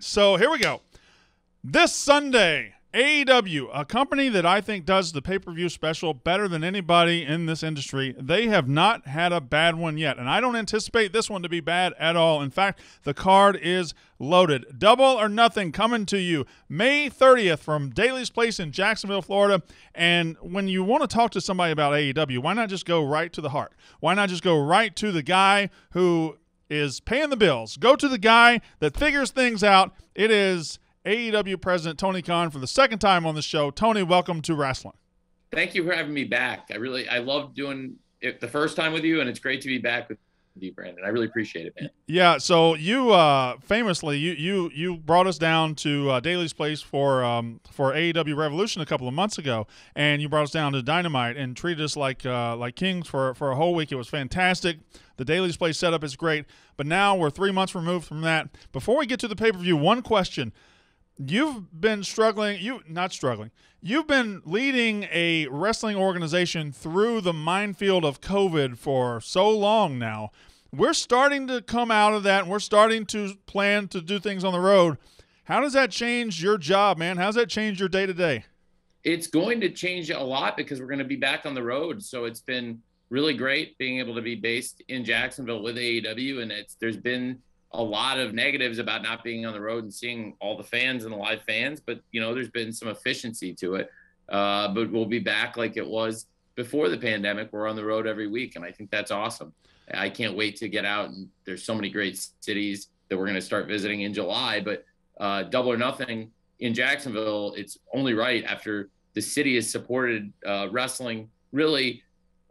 So here we go. This Sunday, AEW, a company that I think does the pay-per-view special better than anybody in this industry, they have not had a bad one yet, and I don't anticipate this one to be bad at all. In fact, the card is loaded. Double or Nothing coming to you May 30th from Daly's Place in Jacksonville, Florida. And when you want to talk to somebody about AEW, why not just go right to the heart? Why not just go right to the guy who is paying the bills? Go to the guy that figures things out. It is AEW President Tony Khan for the second time on the show. Tony, welcome to Rasslin. Thank you for having me back. I loved doing it the first time with you, and it's great to be back with you, Brandon. I really appreciate it, man. Yeah, so you famously you brought us down to Daly's Place for AEW Revolution a couple of months ago, and you brought us down to Dynamite and treated us like kings for a whole week. It was fantastic. The Daly's Place setup is great, but now we're 3 months removed from that. Before we get to the pay-per-view, one question. You've been You've been leading a wrestling organization through the minefield of COVID for so long now. We're starting to come out of that, and we're starting to plan to do things on the road. How does that change your job, man? How does that change your day-to-day? It's going to change a lot because we're going to be back on the road. So it's been really great being able to be based in Jacksonville with AEW, and there's been a lot of negatives about not being on the road and seeing all the fans and the live fans, but there's been some efficiency to it. But we'll be back like it was before the pandemic. We're on the road every week, and I think that's awesome. I can't wait to get out, and there's so many great cities that we're going to start visiting in July. But Double or Nothing in Jacksonville, it's only right after the city has supported wrestling really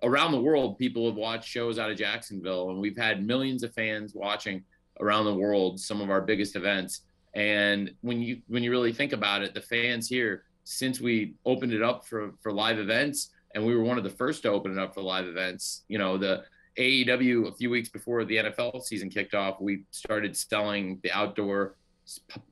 around the world. People have watched shows out of Jacksonville, and we've had millions of fans watching around the world, some of our biggest events. And when you really think about it, the fans here, since we opened it up for live events, and we were one of the first to open it up for live events, the AEW, a few weeks before the NFL season kicked off, we started selling the outdoor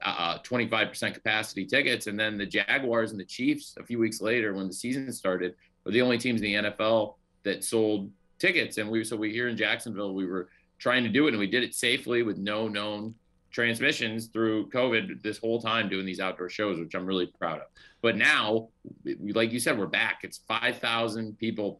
25% capacity tickets. And then the Jaguars and the Chiefs, a few weeks later, when the season started, were the only teams in the NFL that sold tickets. And we here in Jacksonville, we were trying to do it, and we did it safely with no known transmissions through COVID this whole time doing these outdoor shows, which I'm really proud of. But now, like you said, we're back. It's 5,000 people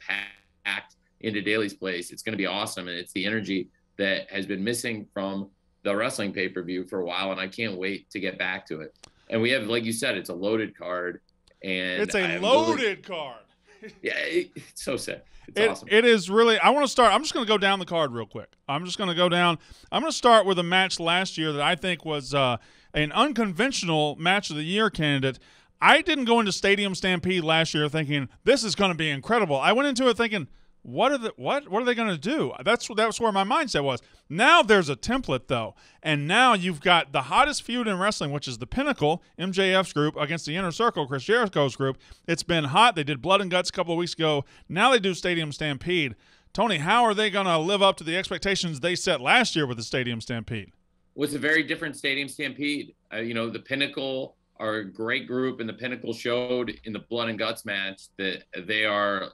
packed into Daly's Place. It's going to be awesome, and it's the energy that has been missing from the wrestling pay-per-view for a while, and I can't wait to get back to it. And we have, like you said, it's a loaded card. And it's a loaded card. Yeah, it's so sick. It's awesome. It is really – I want to start – I'm just going to go down the card real quick. I'm just going to go down – I'm going to start with a match last year that I think was an unconventional match of the year candidate. I didn't go into Stadium Stampede last year thinking this is going to be incredible. I went into it thinking – what are they going to do? That's where my mindset was. Now there's a template, though, and now you've got the hottest feud in wrestling, which is the Pinnacle, MJF's group, against the Inner Circle, Chris Jericho's group. It's been hot. They did Blood and Guts a couple of weeks ago. Now they do Stadium Stampede. Tony, how are they going to live up to the expectations they set last year with the Stadium Stampede? Well, it's a very different Stadium Stampede. The Pinnacle are a great group, and the Pinnacle showed in the Blood and Guts match that they are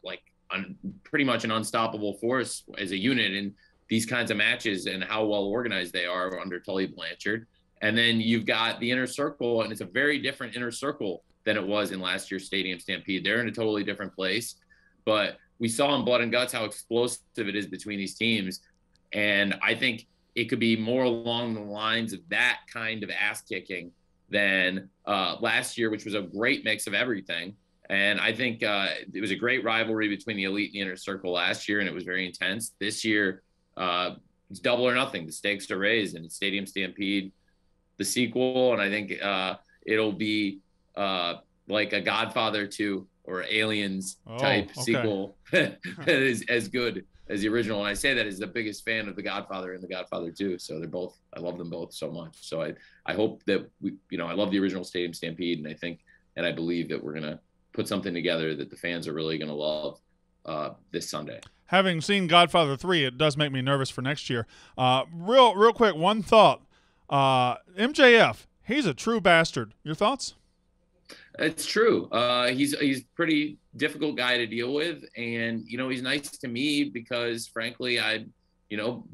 pretty much an unstoppable force as a unit in these kinds of matches, and how well organized they are under Tully Blanchard. And then you've got the Inner Circle, and it's a very different Inner Circle than it was in last year's Stadium Stampede. They're in a totally different place, but we saw in Blood and Guts how explosive it is between these teams. And I think it could be more along the lines of that kind of ass kicking than last year, which was a great mix of everything. And I think it was a great rivalry between the Elite and the Inner Circle last year, and it was very intense. This year, it's Double or Nothing. The stakes are raised, and it's Stadium Stampede, the sequel. And I think it'll be like a Godfather 2 or Aliens type sequel that is as good as the original. And I say that as the biggest fan of The Godfather and The Godfather 2. So I love them both so much. So I hope that I love the original Stadium Stampede, and I believe that we're going to put something together that the fans are really going to love this Sunday. Having seen Godfather 3, it does make me nervous for next year. Real quick, one thought. MJF, he's a true bastard. Your thoughts? It's true. He's a pretty difficult guy to deal with. And, he's nice to me because, frankly, I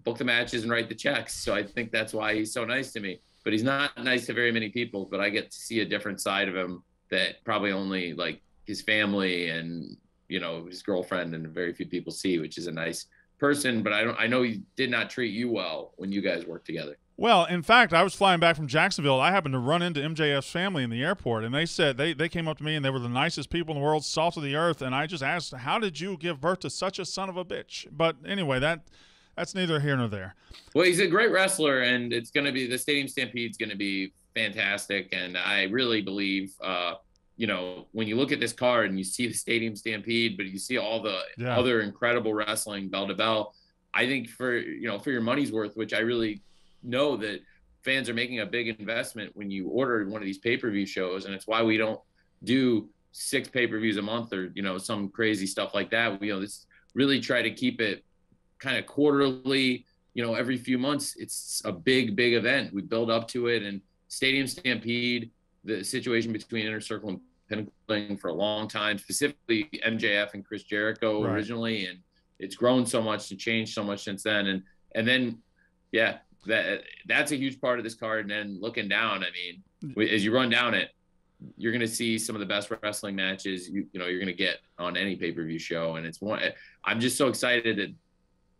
book the matches and write the checks. So I think that's why he's so nice to me. but he's not nice to very many people. But I get to see a different side of him that probably only like his family and his girlfriend and very few people see, which is a nice person. But I know he did not treat you well when you guys worked together. Well, in fact, I was flying back from Jacksonville. I happened to run into MJF's family in the airport, and they said they came up to me and they were the nicest people in the world, salt of the earth. And I just asked, "How did you give birth to such a son of a bitch?" But anyway, that's neither here nor there. Well, he's a great wrestler, and it's going to be the Stadium Stampede is going to be fantastic. And I really believe, when you look at this card and you see the Stadium Stampede, but you see all the other incredible wrestling bell to bell, I think for your money's worth, which I really know that fans are making a big investment when you order one of these pay-per-view shows, and it's why we don't do 6 pay-per-views a month or some crazy stuff like that. This really try to keep it kind of quarterly, every few months. It's a big event. We build up to it, and Stadium Stampede, the situation between Inner Circle and Pinnacle for a long time, specifically MJF and Chris Jericho originally, and it's grown so much and changed so much since then. And then that's a huge part of this card. And then looking down, I mean, as you run down it, you're going to see some of the best wrestling matches you're going to get on any pay-per-view show. And I'm just so excited that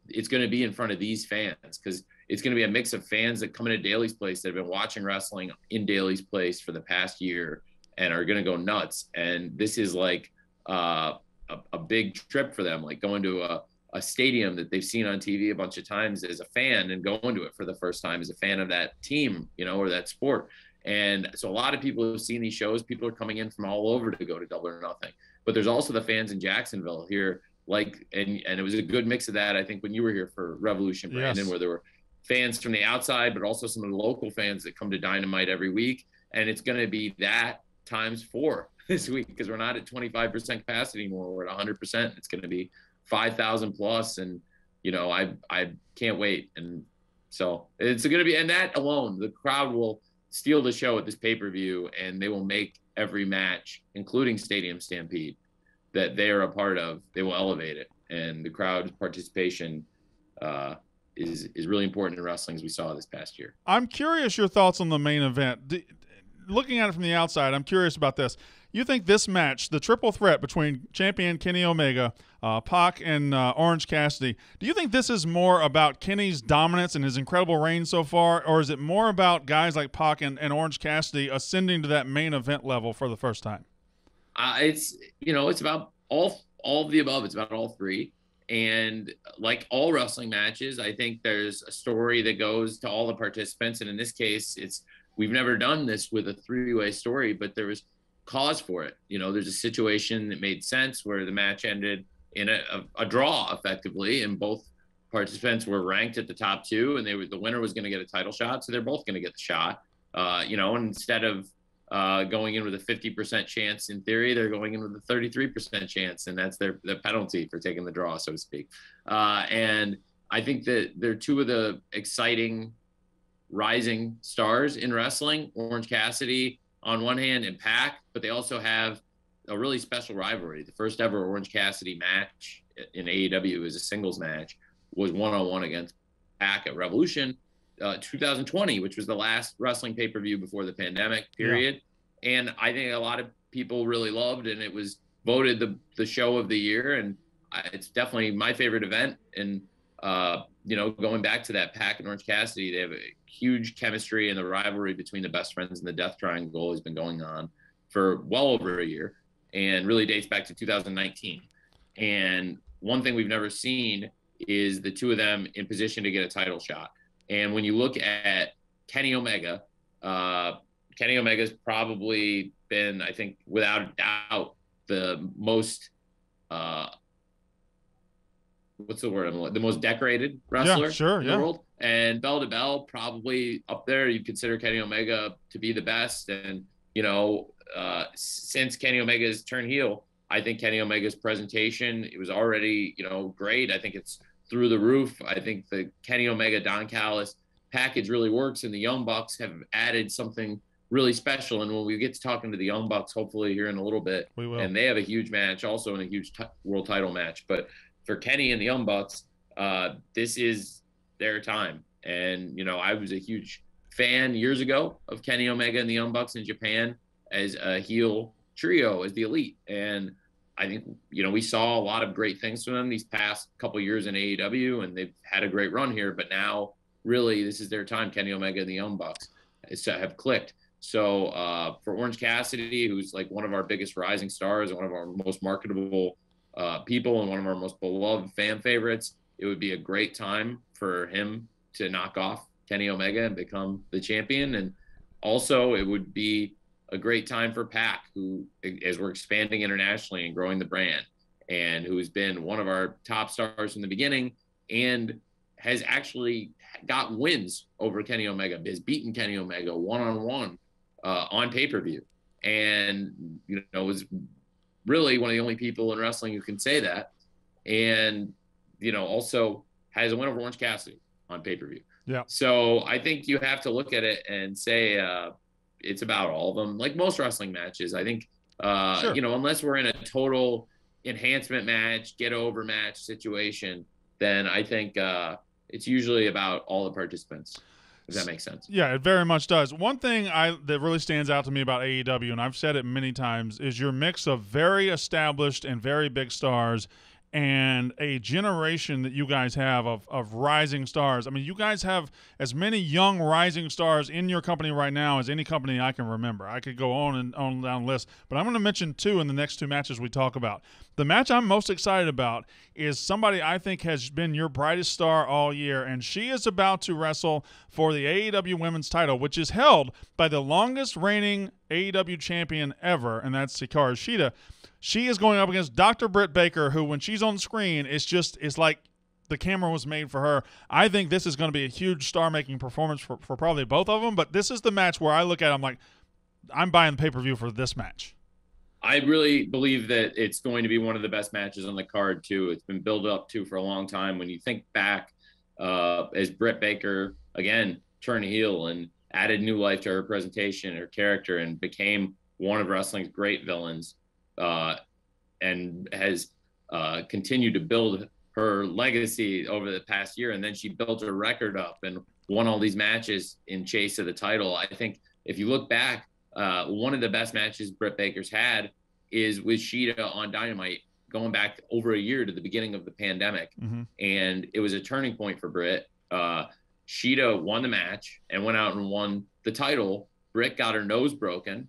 it's going to be in front of these fans, because it's going to be a mix of fans that come into Daly's Place that have been watching wrestling in Daly's Place for the past year and are going to go nuts. And this is like a big trip for them, like going to a stadium that they've seen on TV a bunch of times as a fan and going to it for the first time as a fan of that team, or that sport. And so a lot of people have seen these shows. People are coming in from all over to go to Double or Nothing. But there's also the fans in Jacksonville here, and it was a good mix of that, I think, when you were here for Revolution, Brandon, where there were fans from the outside, but also some of the local fans that come to Dynamite every week. And it's going to be that times 4 this week, because we're not at 25% capacity anymore. We're at 100%. It's going to be 5,000 plus, and I can't wait. And so it's going to be, and that alone, the crowd will steal the show at this pay-per-view, and they will make every match, including Stadium Stampede, that they are a part of, they will elevate it. And the crowd participation is really important in wrestling, as we saw this past year. I'm curious your thoughts on the main event. Looking at it from the outside, I'm curious about this. You think this match, the triple threat between champion Kenny Omega, Pac, and Orange Cassidy, do you think this is more about Kenny's dominance and his incredible reign so far, or is it more about guys like Pac and Orange Cassidy ascending to that main event level for the first time? It's about all of the above. It's about all three. And like all wrestling matches, I think there's a story that goes to all the participants. And in this case, we've never done this with a 3-way story, but there was cause for it. There's a situation that made sense where the match ended in a draw effectively, and both participants were ranked at the top 2, and the winner was going to get a title shot. So they're both going to get the shot, and instead of going in with a 50% chance in theory, they're going in with a 33% chance, and that's the penalty for taking the draw, so to speak. And I think that they're two of the exciting rising stars in wrestling, Orange Cassidy on one hand and Pac, but they also have a really special rivalry. The first ever Orange Cassidy match in AEW as a singles match was 1-on-1 against Pac at Revolution 2020, which was the last wrestling pay-per-view before the pandemic period. Yeah. And I think a lot of people really loved, and it was voted the show of the year. And it's definitely my favorite event. And, going back to that Pac and Orange Cassidy, they have a huge chemistry, and the rivalry between the best friends in the Death Triangle has been going on for well over a year, and really dates back to 2019. And one thing we've never seen is the two of them in position to get a title shot. And when you look at Kenny Omega's probably been, I think, without a doubt, the most what's the word? The most decorated wrestler in the world. And bell to bell, probably up there. You'd consider Kenny Omega to be the best. And, since Kenny Omega's turned heel, I think Kenny Omega's presentation, it was already, great. I think it's through the roof. I think the Kenny Omega, Don Callis package really works, and the Young Bucks have added something really special. And when we get to talking to the Young Bucks, hopefully here in a little bit, we will. And they have a huge match also, in a huge world title match. But for Kenny and the Young Bucks, this is their time. And, I was a huge fan years ago of Kenny Omega and the Young Bucks in Japan as a heel trio, as the Elite. And I think, we saw a lot of great things from them these past couple years in AEW, and they've had a great run here. But now, really, this is their time. Kenny Omega and the Young Bucks have clicked. So for Orange Cassidy, who's like one of our biggest rising stars and one of our most marketable people and one of our most beloved fan favorites, it would be a great time for him to knock off Kenny Omega and become the champion. And also, it would be a great time for Pac, who, as we're expanding internationally and growing the brand, and who's been one of our top stars from the beginning and has actually got wins over Kenny Omega, has beaten Kenny Omega one-on-one on pay-per-view. And, was really one of the only people in wrestling who can say that. And, also has a win over Orange Cassidy on pay-per-view. Yeah. So I think you have to look at it and say it's about all of them. Like most wrestling matches, I think, Sure. Unless we're in a total enhancement match, get over match situation, then I think it's usually about all the participants. If that makes sense. Yeah, it very much does. One thing that really stands out to me about AEW, and I've said it many times, is your mix of very established and very big stars and a generation that you guys have of rising stars. I mean, you guys have as many young rising stars in your company right now as any company I can remember. I could go on and on down the list, but I'm going to mention two in the next two matches we talk about. The match I'm most excited about is somebody I think has been your brightest star all year, and she is about to wrestle for the AEW Women's title, which is held by the longest reigning AEW champion ever, and that's Hikaru Shida. She is going up against Dr. Britt Baker, who, when she's on the screen, it's like the camera was made for her. I think this is going to be a huge star-making performance for probably both of them, but this is the match where I look at it, I'm like, I'm buying the pay-per-view for this match. I really believe that it's going to be one of the best matches on the card, too. It's been built up to for a long time. When you think back, as Britt Baker, again, turned heel and added new life to her presentation, her character, and became one of wrestling's great villains, and has continued to build her legacy over the past year. And then she built her record up and won all these matches in chase of the title. I think if you look back, one of the best matches Britt Baker's had is with Shida on Dynamite, going back over a year to the beginning of the pandemic. Mm-hmm. And it was a turning point for Britt. Shida won the match and went out and won the title. Britt got her nose broken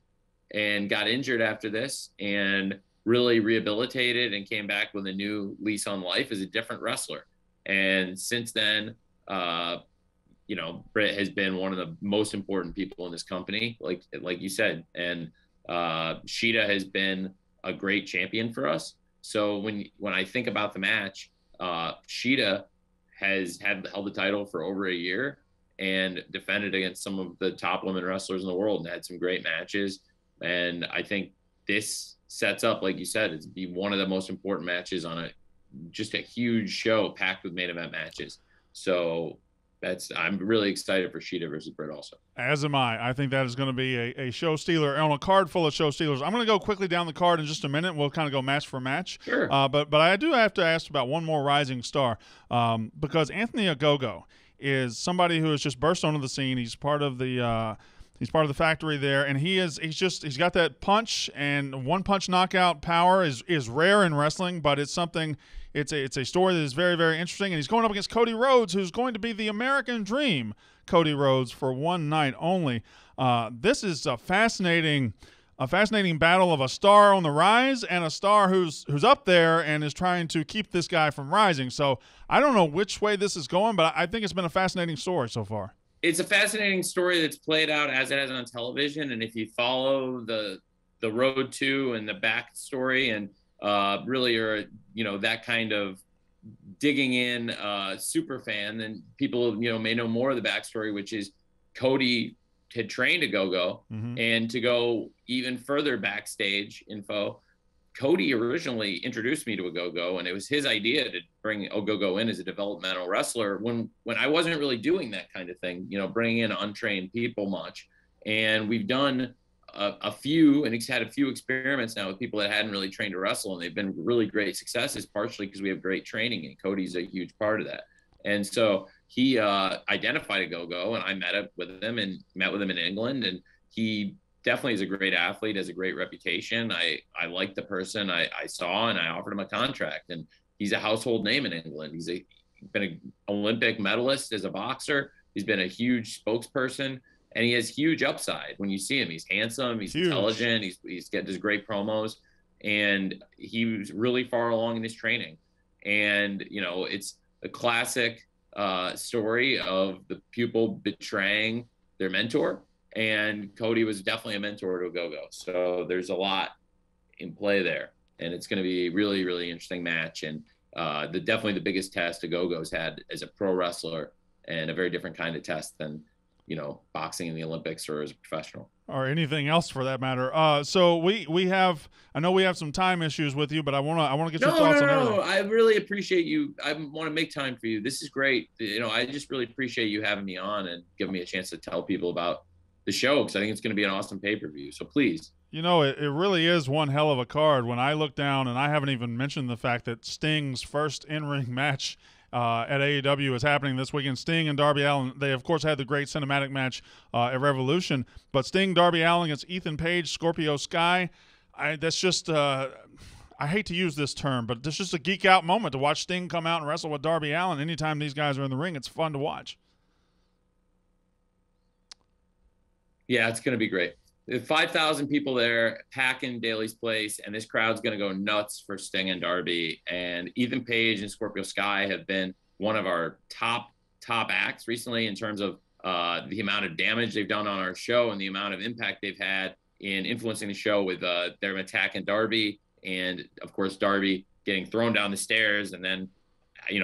and got injured after this and really rehabilitated and came back with a new lease on life as a different wrestler. And since then, Britt has been one of the most important people in this company, like you said. And Shida has been a great champion for us. So when I think about the match, Shida has held the title for over a year and defended against some of the top women wrestlers in the world and had some great matches. And I think this sets up, like you said, it's be one of the most important matches on just a huge show packed with main event matches. So I'm really excited for Shida versus Britt also. As am I. I think that is going to be a show stealer on a card full of show stealers. I'm going to go quickly down the card in just a minute. We'll kind of go match for match. Sure. But I do have to ask about one more rising star because Anthony Ogogo is somebody who has just burst onto the scene. He's part of the factory there, and he's got that punch, and one punch knockout power is rare in wrestling, but it's something. It's a story that is very, very interesting, and he's going up against Cody Rhodes, who's going to be the American Dream Cody Rhodes for one night only. This is a fascinating battle of a star on the rise and a star who's up there and is trying to keep this guy from rising. So I don't know which way this is going, but I think it's been a fascinating story so far. It's a fascinating story that's played out as it has on television. And if you follow the road to and the backstory and really are, that kind of digging in super fan, then people, may know more of the backstory, which is Cody had trained Ogogo. Mm-hmm. And to go even further backstage info, Cody originally introduced me to Ogogo, and it was his idea to bring Ogogo in as a developmental wrestler when I wasn't really doing that kind of thing, bringing in untrained people much. And we've done a few, and he's had a few experiments now with people that hadn't really trained to wrestle, and they've been really great successes, partially because we have great training, and Cody's a huge part of that. And so he identified a go-go, and I met up with him and met with him in England, and he definitely is a great athlete, has a great reputation. I like the person I saw, and I offered him a contract, and he's a household name in England. He's been an Olympic medalist as a boxer. He's been a huge spokesperson, and he has huge upside. When you see him, he's handsome, he's intelligent, he's got his great promos, and he was really far along in his training. And it's a classic story of the pupil betraying their mentor, and Cody was definitely a mentor to a go-go. So there's a lot in play there, and it's going to be a really, really interesting match. And definitely the biggest test a go-go's had as a pro wrestler, and a very different kind of test than boxing in the Olympics or as a professional. Or anything else for that matter. So we have, I know we have some time issues with you, but I want to get your thoughts on everything. No, I really appreciate you. I want to make time for you. This is great. I just really appreciate you having me on and giving me a chance to tell people about the show, because I think it's going to be an awesome pay-per-view. So please. It really is one hell of a card. When I look down, and I haven't even mentioned the fact that Sting's first in-ring match at AEW is happening this weekend. Sting and Darby Allin, they of course had the great cinematic match at Revolution, but Sting, Darby Allin against Ethan Page, Scorpio Sky, that's just, I hate to use this term, but it's just a geek out moment to watch Sting come out and wrestle with Darby Allin. Anytime these guys are in the ring, it's fun to watch. Yeah, it's going to be great. 5,000 people there packing Daly's place, and this crowd's going to go nuts for Sting and Darby. And Ethan Page and Scorpio Sky have been one of our top acts recently in terms of the amount of damage they've done on our show and the amount of impact they've had in influencing the show with their attack and Darby, and of course Darby getting thrown down the stairs, and then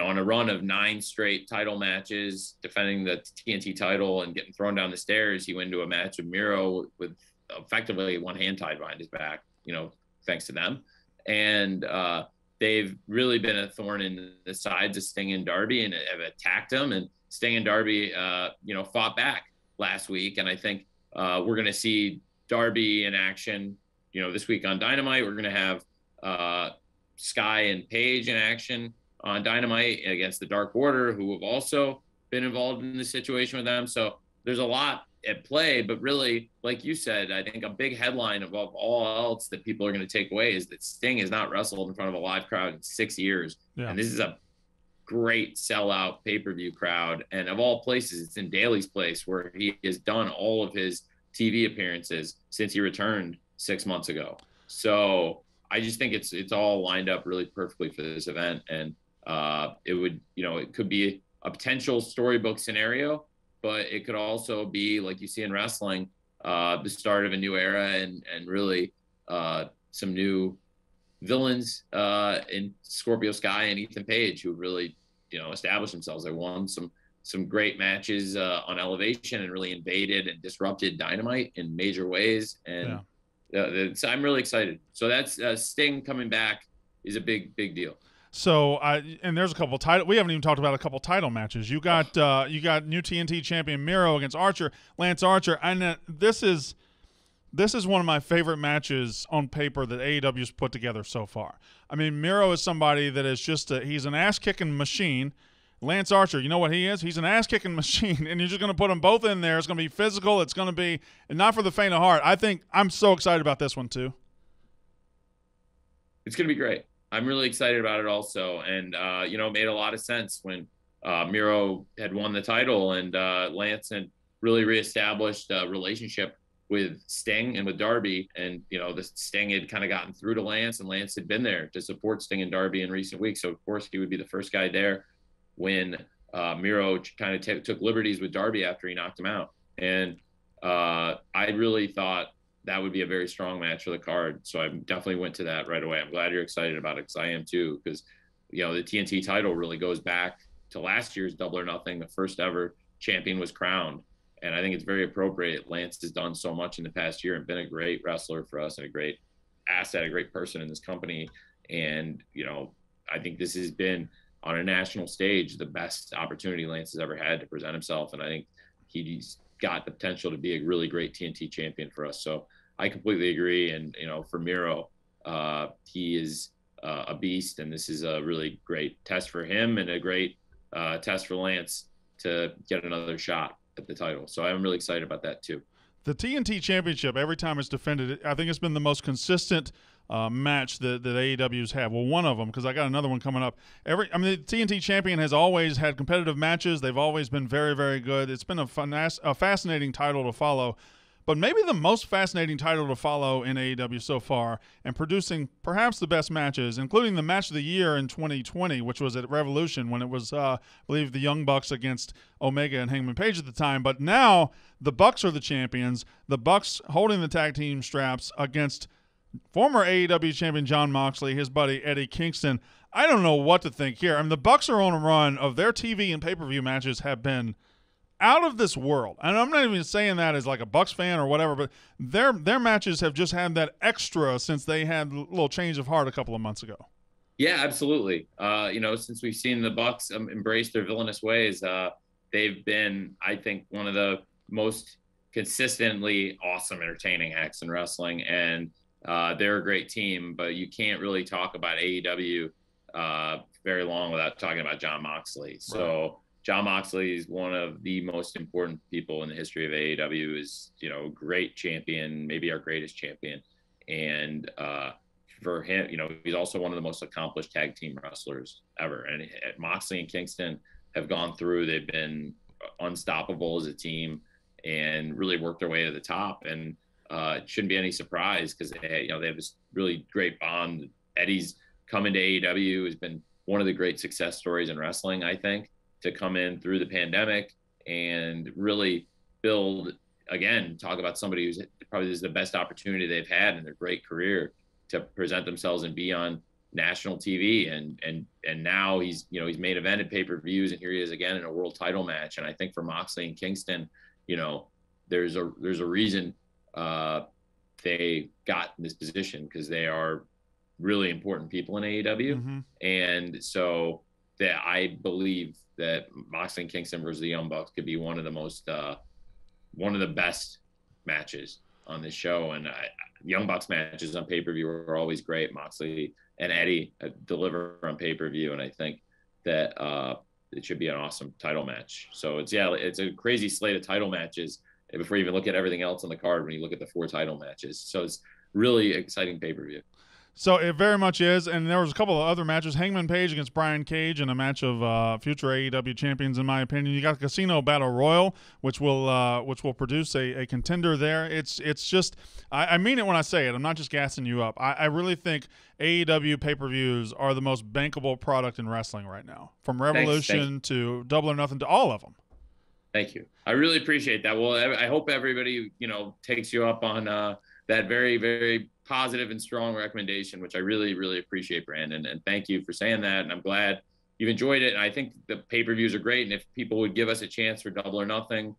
on a run of 9 straight title matches, defending the TNT title and getting thrown down the stairs, he went into a match with Miro with effectively one hand tied behind his back, thanks to them. And they've really been a thorn in the sides of Sting and Darby, and have attacked them. And Sting and Darby, fought back last week. And I think we're going to see Darby in action, this week on Dynamite. We're going to have Sky and Page in action on Dynamite against the Dark Order, who have also been involved in this situation with them. So there's a lot at play, but really, like you said, I think a big headline above all else that people are going to take away is that Sting has not wrestled in front of a live crowd in 6 years. Yeah. And this is a great sellout pay-per-view crowd. And of all places, it's in Daly's place, where he has done all of his TV appearances since he returned 6 months ago. So I just think it's all lined up really perfectly for this event. And it could be a potential storybook scenario, but it could also be, like you see in wrestling, the start of a new era and really some new villains in Scorpio Sky and Ethan Page, who really, established themselves. They won some great matches on Elevation and really invaded and disrupted Dynamite in major ways. And I'm really excited. So that's Sting coming back is a big deal. So, and there's a couple title. We haven't even talked about a couple title matches. You got new TNT champion Miro against Lance Archer, and this is one of my favorite matches on paper that AEW's put together so far. I mean, Miro is somebody that is just he's an ass kicking machine. Lance Archer, you know what he is? He's an ass kicking machine, and you're just going to put them both in there. It's going to be physical. It's going to be not for the faint of heart. I think I'm so excited about this one too. It's going to be great. I'm really excited about it also. And, it made a lot of sense when Miro had won the title and Lance had really reestablished a relationship with Sting and with Darby. And, the Sting had kind of gotten through to Lance, and Lance had been there to support Sting and Darby in recent weeks. So, of course, he would be the first guy there when Miro kind of took liberties with Darby after he knocked him out. And I really thought that would be a very strong match for the card. So I definitely went to that right away. I'm glad you're excited about it, because I am too, because, the TNT title really goes back to last year's Double or Nothing. The first ever champion was crowned. And I think it's very appropriate. Lance has done so much in the past year and been a great wrestler for us and a great asset, a great person in this company. And, I think this has been on a national stage, the best opportunity Lance has ever had to present himself. And I think he's got the potential to be a really great TNT champion for us. So I completely agree. And, for Miro, he is a beast, and this is a really great test for him and a great test for Lance to get another shot at the title. So I'm really excited about that too. The TNT Championship, every time it's defended, I think it's been the most consistent match that AEW's had. Well, one of them, because I got another one coming up. The TNT Champion has always had competitive matches. They've always been very, very good. It's been a fascinating title to follow. But maybe the most fascinating title to follow in AEW so far, and producing perhaps the best matches, including the match of the year in 2020, which was at Revolution when it was, I believe, the Young Bucks against Omega and Hangman Page at the time. But now the Bucks are the champions. The Bucks holding the tag team straps against former AEW champion Jon Moxley, his buddy Eddie Kingston. I don't know what to think here. I mean, the Bucks are on a run of their TV and pay-per-view matches have been out of this world. And I'm not even saying that as like a Bucks fan or whatever, but their matches have just had that extra since they had a little change of heart a couple of months ago. Yeah, absolutely. Since we've seen the Bucks embrace their villainous ways, they've been, I think, one of the most consistently awesome, entertaining acts in wrestling. And they're a great team, but you can't really talk about AEW very long without talking about Jon Moxley. So right. Jon Moxley is one of the most important people in the history of AEW. Is great champion, maybe our greatest champion, and for him, he's also one of the most accomplished tag team wrestlers ever. And Moxley and Kingston have gone through; they've been unstoppable as a team and really worked their way to the top. And it shouldn't be any surprise because they have this really great bond. Eddie's coming to AEW has been one of the great success stories in wrestling, I think, to come in through the pandemic and really build, again, talk about somebody who's probably this is the best opportunity they've had in their great career to present themselves and be on national TV. And now he's main evented pay-per-views, and here he is again in a world title match. And I think for Moxley and Kingston, there's a reason they got in this position, because they are really important people in AEW. Mm-hmm. And so that I believe that Moxley and Kingston versus the Young Bucks could be one of the best matches on this show. And Young Bucks matches on pay-per-view are always great. Moxley and Eddie deliver on pay-per-view, and I think that it should be an awesome title match. So it's a crazy slate of title matches before you even look at everything else on the card when you look at the 4 title matches. So it's really exciting pay-per-view. So it very much is, and there was a couple of other matches. Hangman Page against Brian Cage in a match of future AEW champions, in my opinion. You got the Casino Battle Royal, which will produce a contender there. It's just, I mean it when I say it. I'm not just gassing you up. I really think AEW pay-per-views are the most bankable product in wrestling right now, from Revolution to Double or Nothing to all of them. Thank you. I really appreciate that. Well, I hope everybody takes you up on that very, very positive and strong recommendation, which I really, really appreciate, Brandon. And thank you for saying that. And I'm glad you've enjoyed it. And I think the pay-per-views are great. And if people would give us a chance for Double or Nothing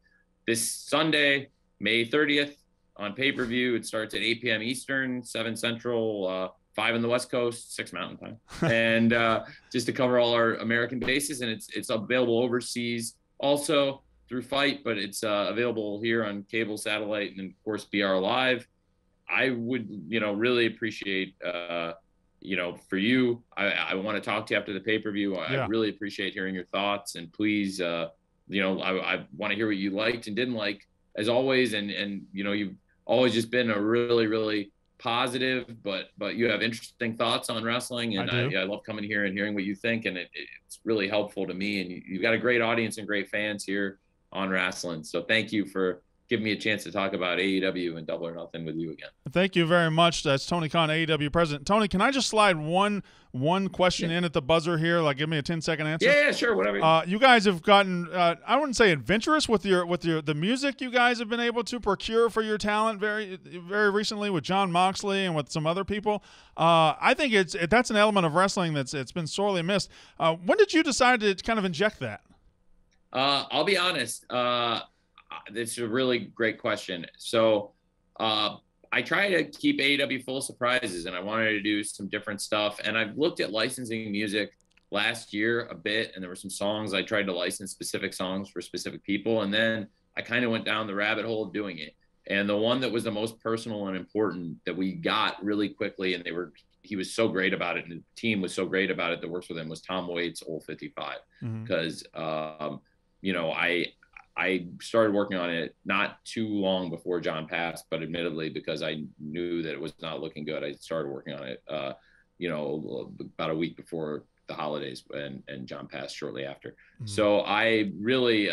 this Sunday, May 30th on pay-per-view, it starts at 8 p.m. Eastern, 7 Central, 5 on the West Coast, 6 Mountain Time. And just to cover all our American bases. And it's available overseas also through Fight, but it's available here on cable, satellite, and of course BR Live. I would, really appreciate, for you, I want to talk to you after the pay-per-view. I really appreciate hearing your thoughts, and please, I want to hear what you liked and didn't like, as always. And you've always just been a really, really positive, but you have interesting thoughts on wrestling, and I love coming here and hearing what you think, and it's really helpful to me. And you've got a great audience and great fans here on Rasslin. So thank you for giving me a chance to talk about AEW and Double or Nothing with you again. Thank you very much. That's Tony Khan, AEW president. Tony, can I just slide one question in at the buzzer here? Like, give me a 10-second answer. Yeah, sure, whatever. You guys have gotten, I wouldn't say adventurous with the music you guys have been able to procure for your talent very, very recently with Jon Moxley and with some other people. I think that's an element of wrestling it's been sorely missed. When did you decide to kind of inject that? I'll be honest. This is a really great question. So I try to keep AEW full of surprises, and I wanted to do some different stuff. And I've looked at licensing music last year a bit, and there were some songs I tried to license, specific songs for specific people. And then I kind of went down the rabbit hole of doing it. And the one that was the most personal and important that we got really quickly, and he was so great about it, and the team was so great about it that works with him, was Tom Waits' Old 55. Because you know, I started working on it not too long before John passed, but admittedly, because I knew that it was not looking good, I started working on it, you know, about a week before the holidays, and John passed shortly after. So I really,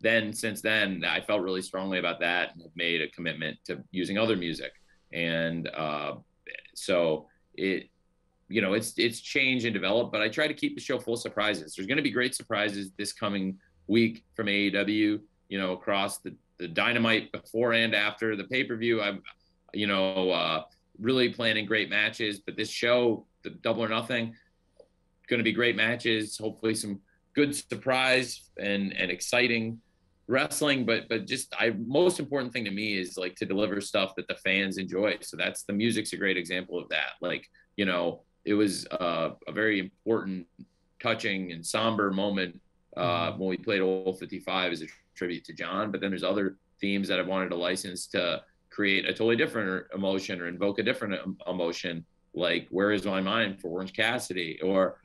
since then, I felt really strongly about that and have made a commitment to using other music. And so it, you know, it's changed and developed, but I try to keep the show full of surprises. There's going to be great surprises this coming week from AEW, you know, across the Dynamite before and after the pay-per-view. I'm, you know, really planning great matches, but this show, the Double or Nothing, going to be great matches, hopefully some good surprise and exciting wrestling, but just most important thing to me is like to deliver stuff that the fans enjoy. So that's, the music's a great example of that. Like, you know, it was a very important, touching and somber moment when we played Old 55 as a tribute to John, but then there's other themes that I wanted to license to create a totally different emotion or invoke a different emotion, like Where Is My Mind for Orange Cassidy, or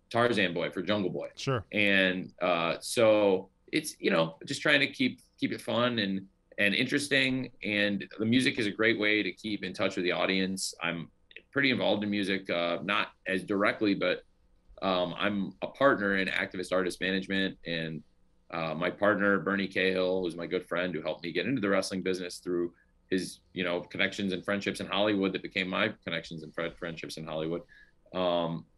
Tarzan Boy for Jungle Boy. Sure. And so it's, you know, just trying to keep it fun and interesting. And the music is a great way to keep in touch with the audience. I'm pretty involved in music, not as directly, but I'm a partner in activist artist management, and my partner, Bernie Cahill, who's my good friend who helped me get into the wrestling business through his, you know, connections and friendships in Hollywood that became my connections and friendships in Hollywood.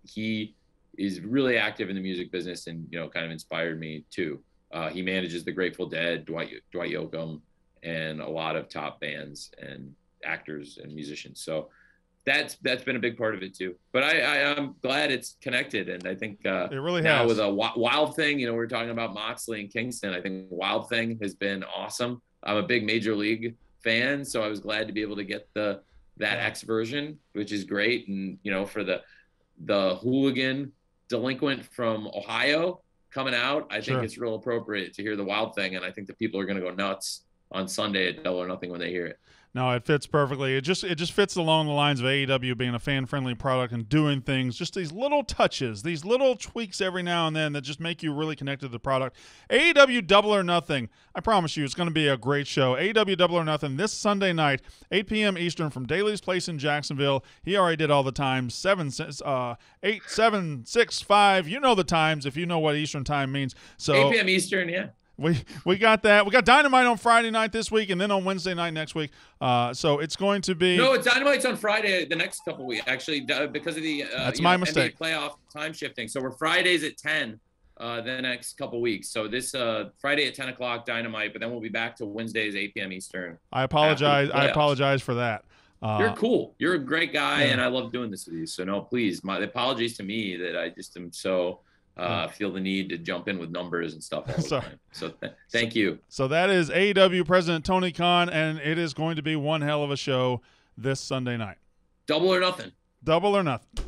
He is really active in the music business and, you know, kind of inspired me too. He manages the Grateful Dead, Dwight Yoakam, and a lot of top bands and actors and musicians. So that's been a big part of it too. But I'm glad it's connected, and I think it really now has. with a Wild Thing, you know, we're talking about Moxley and Kingston. I think Wild Thing has been awesome. I'm a big Major League fan, so I was glad to be able to get that X version, which is great. And, you know, for the hooligan delinquent from Ohio coming out, I think it's real appropriate to hear the Wild Thing, and I think that people are going to go nuts on Sunday at Double or Nothing when they hear it. No, it fits perfectly. It just fits along the lines of AEW being a fan-friendly product and doing things, just these little touches, these little tweaks every now and then that just make you really connected to the product. AEW Double or Nothing, I promise you, it's going to be a great show. AEW Double or Nothing this Sunday night, 8 p.m. Eastern from Daly's Place in Jacksonville. He already did all the times, 8, 7, 6, 5. You know the times if you know what Eastern time means. So 8 p.m. Eastern, yeah. We got that. We got Dynamite on Friday night this week, and then on Wednesday night next week. So it's going to be. No, it's Dynamite's on Friday the next couple weeks, actually, because of the that's my mistake. NBA playoff time shifting. So we're Fridays at 10 the next couple weeks. So this Friday at 10 o'clock Dynamite, but then we'll be back to Wednesdays 8 p.m. Eastern. I apologize. I apologize for that. You're cool. You're a great guy, and I love doing this with you. So no, please, my apologies to me that I just am so. Feel the need to jump in with numbers and stuff all the time. So thank you. So that is AEW President Tony Khan, and it is going to be one hell of a show this Sunday night. Double or Nothing. Double or Nothing.